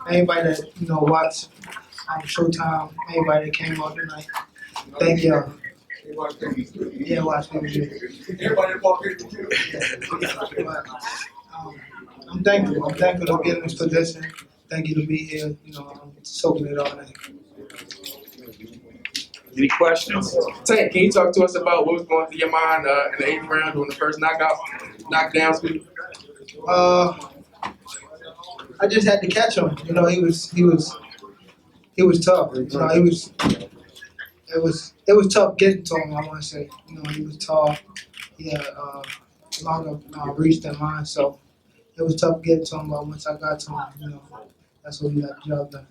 everybody that watched Showtime, everybody that came out tonight. Thank y'all. Yeah, watch me. I'm thankful. I'm thankful to be in this position. Thank you to be here. I'm soaking it all in. Any questions? Tank, can you talk to us about what was going through your mind in the 8th round during the first knockdown speed? I just had to catch him. He was tough. It was tough getting to him. I want to say. He was tall. He had longer reach than mine, so it was tough getting to him. But once I got to him, that's what we got the job done.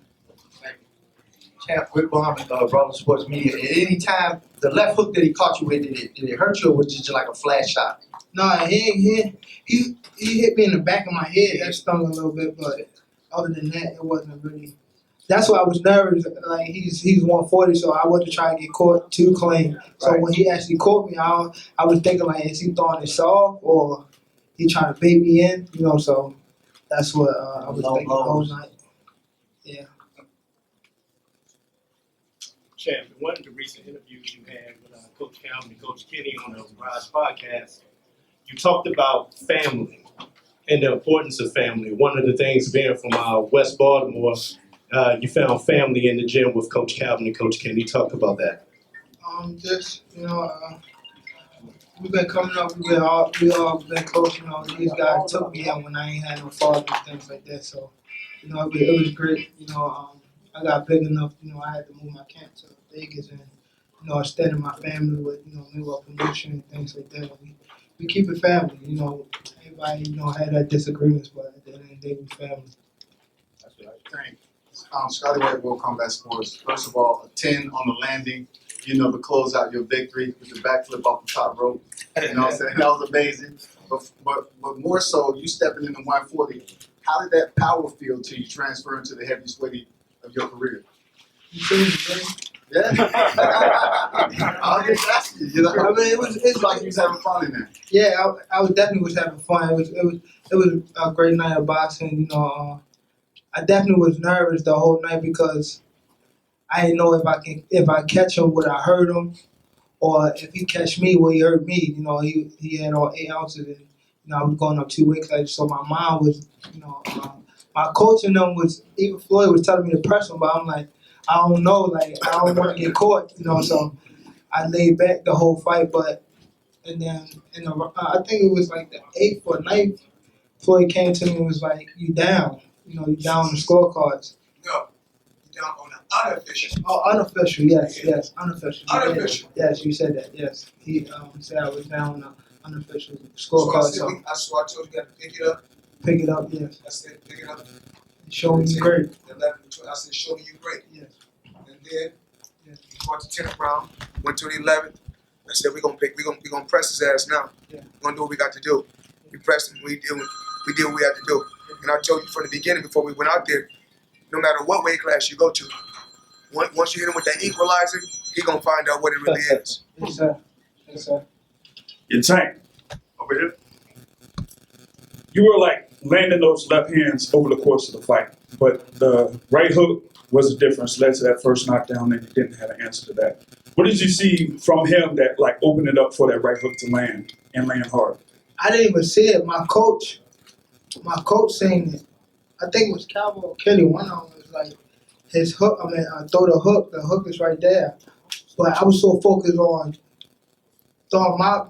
Champ, Rick Muhammad, Brother Sports Media. At any time, the left hook that he caught you with, did it hurt you, or was it just like a flash shot? No, he hit me in the back of my head. That stung a little bit, but other than that, it wasn't really. That's why I was nervous. Like he's 140, so I wasn't trying to get caught too clean. So when he actually caught me, I was thinking like, is he throwing it soft or he trying to bait me in? So that's what I was thinking the whole night. Yeah. Champ, in one of the recent interviews you had with Coach Calvin and Coach Kenny on the Rise podcast, you talked about family and the importance of family. One of the things being from West Baltimore, you found family in the gym with Coach Calvin and Coach Kenny. Talk about that. We've been coming up. We all been close. These guys took me in when I ain't had no father and things like that. So, it was great. I got big enough. I had to move my camp to Vegas and extending my family with new promotion and things like that. We keep it family. Everybody had their disagreements, but at the end of the day, we family. That's what I think. Scotty White, World Combat Sports. First of all, a 10 on the landing. To close out your victory with the backflip off the top rope. You know what I'm saying? That was amazing. But more so, you stepping into 140. How did that power feel to you transferring to the heaviest weight of your career? Yeah. I'll just ask you. It's like you was having fun in there. Yeah, I definitely was having fun. It was a great night of boxing. I definitely was nervous the whole night because I didn't know if I catch him, would I hurt him, or if he catch me, would he hurt me? He had all 8 ounces, and I was going up 2 weight classes, so my mind was, my coach and them even Floyd was telling me to press him, but I'm like, I don't know, like I don't want to get caught, so I laid back the whole fight, and then I think it was like the 8th or 9th, Floyd came to me and was like, you down, you down on the scorecards. No, you down on the unofficial. Oh, unofficial, yes, unofficial. Unofficial. Yes, you said that, yes. He said I was down on the unofficial scorecard. So I told you got to pick it up. Pick it up, yes. I said, pick it up. Show me you great. I said, show me you great. Yes. And then fought the 10th round, went to the 11th. I said, we're gonna press his ass now. Yeah. We're gonna do what we got to do. We pressed him, we did what we had to do. And I told you from the beginning before we went out there, no matter what weight class you go to, once you hit him with that equalizer, he gonna find out what it really is. Yes, sir. Yes, sir. Your Tank, over here. You were like landing those left hands over the course of the fight, but the right hook was the difference, led to that first knockdown, and you didn't have an answer to that. What did you see from him that like opened it up for that right hook to land and land hard? I didn't even see it. My coach saying it. I think it was Calvin or Kelly. One of them was like, his hook, throw the hook is right there. But I was so focused on throwing my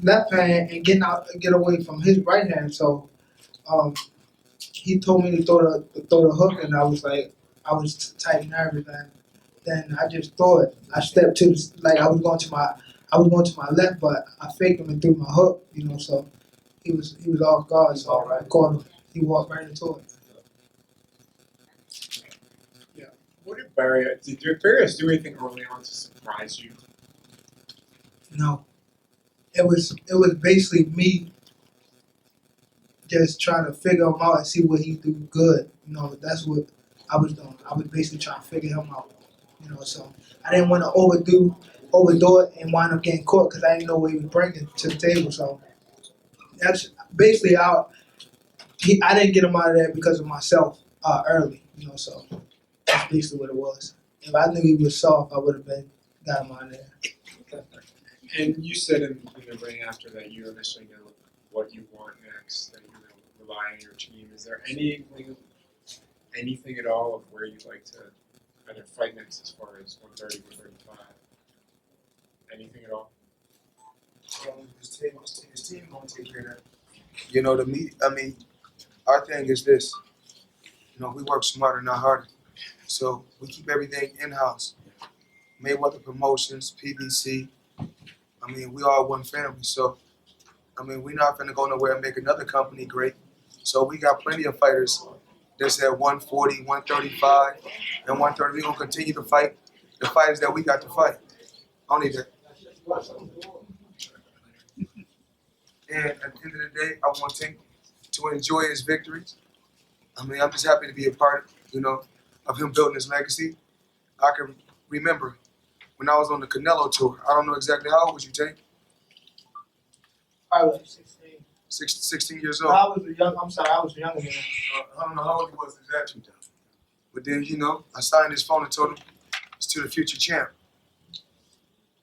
left hand and get away from his right hand. So he told me to throw the hook, and I was tight and nervous, and then I just threw it. I stepped to I was going to my left, but I faked him and threw my hook, so he was off guard, so I caught him. He walked right into it. Yeah. What did Barrios do anything early on to surprise you? No. It was basically me just trying to figure him out and see what he do good. That's what I was doing. I was basically trying to figure him out. So I didn't want to overdo it and wind up getting caught because I didn't know what he was bringing to the table. So that's basically I didn't get him out of there because of myself. early, you know. So that's basically what it was. If I knew he was soft, I would have got him out of there. And you said in the ring after that you initially know what you want next, that you're going to rely on your team. Is there anything at all of where you'd like to either fight next as far as 130, 135? Anything at all? His team gonna take care of that. You know, our thing is this. You know, we work smarter, not harder. So we keep everything in-house. Mayweather Promotions, PBC. We all one family. So, we're not gonna go nowhere and make another company great. So we got plenty of fighters that's at 140, 135, and 130. We're gonna continue to fight the fighters that we got to fight. Only that. And at the end of the day, I want Tank to enjoy his victories. I'm just happy to be a part, of him building his legacy. I can remember when I was on the Canelo tour. I don't know exactly how old was you, Tank? Probably like 16. 16 years No, old. I was young. I'm sorry, I was younger than that. I don't know how old he was exactly. But then, I signed his phone and told him it's to the future champ.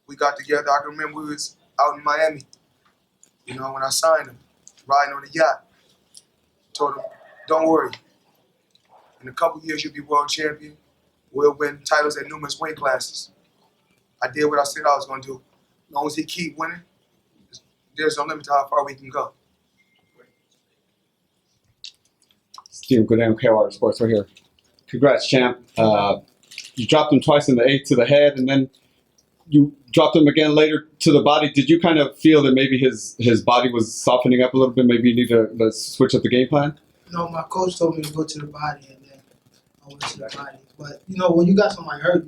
We got together. I can remember we was out in Miami. When I signed him, riding on the yacht. Told him, don't worry. In a couple years, you'll be world champion. We'll win titles at numerous weight classes. I did what I said I was going to do. As long as he keep winning, there's no limit to how far we can go. Steve, good name, KR Sports right here. Congrats, champ. You dropped him twice in the 8 to the head, and then you dropped him again later to the body. Did you kind of feel that maybe his body was softening up a little bit? Maybe you need to switch up the game plan? No, my coach told me to go to the body, and then I went to the body. But when you got somebody hurt,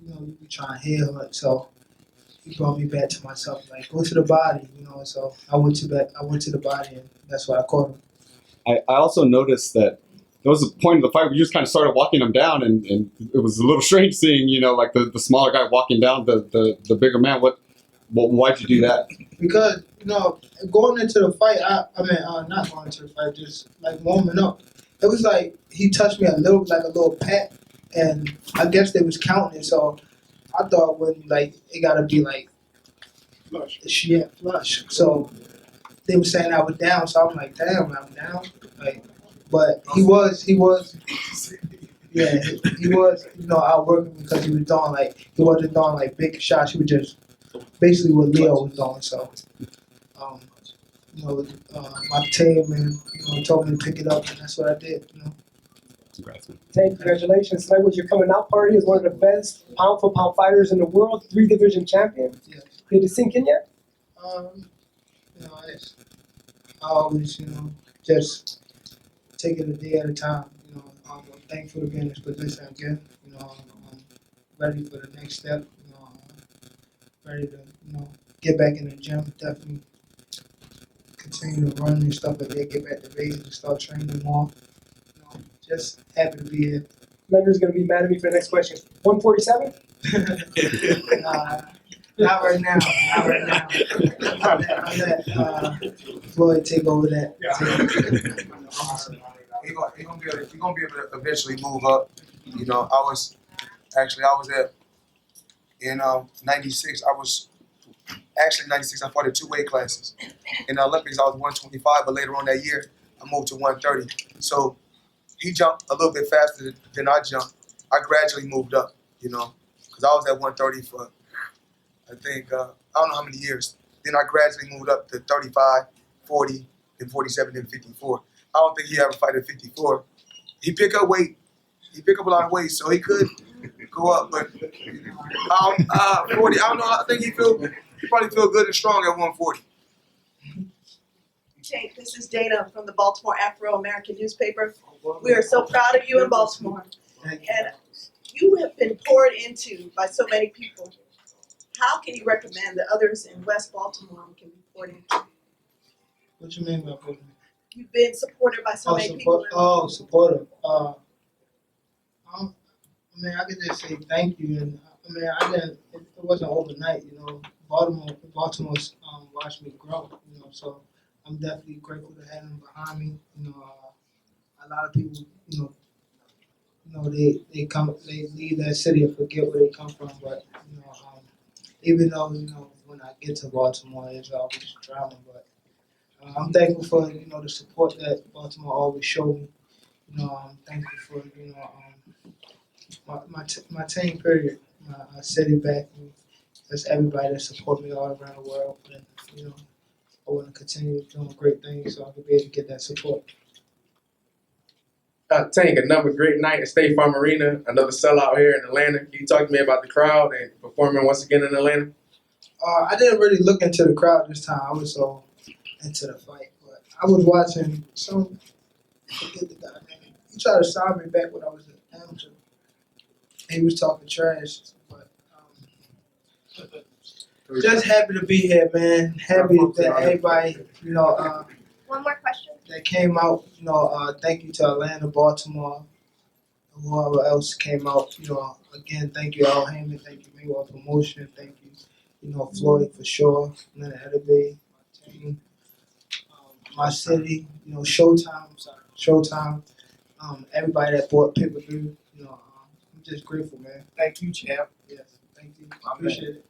you be trying to heal it. So he brought me back to myself, like go to the body, So I went to the body, and that's why I caught him. I also noticed that there was a point in the fight where you just kind of started walking him down, and it was a little strange seeing, like the smaller guy walking down the bigger man. Why'd you do that? Because, going into the fight, not going into the fight, just like warming up. It was like he touched me a little pat, and I guess they was counting it. So I thought it gotta be like Flush. Yeah, flush. So they were saying I was down, so I'm like, damn, I'm down. But he was, yeah, he was, outworking because he was doing he wasn't doing big shots. He was just basically what Leo was doing. So, my team and told me to pick it up, and that's what I did. Congrats, man. Tank, congratulations. Tonight was your coming out party as one of the best pound for pound fighters in the world, 3-division champion. Yes. Did it sink in yet? I always, just take it a day at a time. I'm thankful to be in this position again. I'm ready for the next step. Ready to, get back in the gym. Definitely continue to run and stuff like that. Get back to basics and start training more. Just happy to be here. Lender's going to be mad at me for the next question. 147? Not right now. Not right now. I'll let Floyd take over that. He's gonna be able to eventually move up. I was at in '96. I was actually '96. I fought in 2 weight classes. In the Olympics, I was 125, but later on that year, I moved to 130. So he jumped a little bit faster than I jumped. I gradually moved up, because I was at 130 for I think I don't know how many years. Then I gradually moved up to 35, 40, then 47, then 54. I don't think he ever fight at 54. He pick up weight. He pick up a lot of weight, so he could go up. But 40, I don't know. I think he probably feel good and strong at 140. Jake, this is Dana from the Baltimore Afro-American newspaper. We are so proud of you in Baltimore. And you have been poured into by so many people. How can you recommend that others in West Baltimore can be poured into? What you mean by putting me? You've been supported by so many people. Supportive. I could just say thank you, and it wasn't overnight. Baltimore's watched me grow. So I'm definitely grateful to have them behind me. A lot of people, you know, they leave that city and forget where they come from. But you know, even though you know when I get to Baltimore, there's always drama. But I'm thankful for you know the support that Baltimore always showed me. You know, I'm thankful for you know my team period, my city back, and just everybody that support me all around the world. And you know, I want to continue doing great things so I can be able to get that support. Tank, another great night at State Farm Arena, another sellout here in Atlanta. Can you talk to me about the crowd and performing once again in Atlanta? I didn't really look into the crowd this time. I was so into the fight, but I was watching some. Forget the guy name. He tried to sign me back when I was at amateur. He was talking trash, but just happy to be here, man. Happy that everybody, you know, One more question. that came out. You know, thank you to Atlanta, Baltimore, and whoever else came out. You know, again, thank you, Al Heyman. Thank you, Mayweather Promotion. Thank you, you know, Floyd for sure. Leonard Edebay, my team, my city. You know, Showtime. I'm sorry, Showtime. Everybody that bought pay-per-view. You know, I'm just grateful, man. Thank you, champ. Yes, thank you. Appreciate it.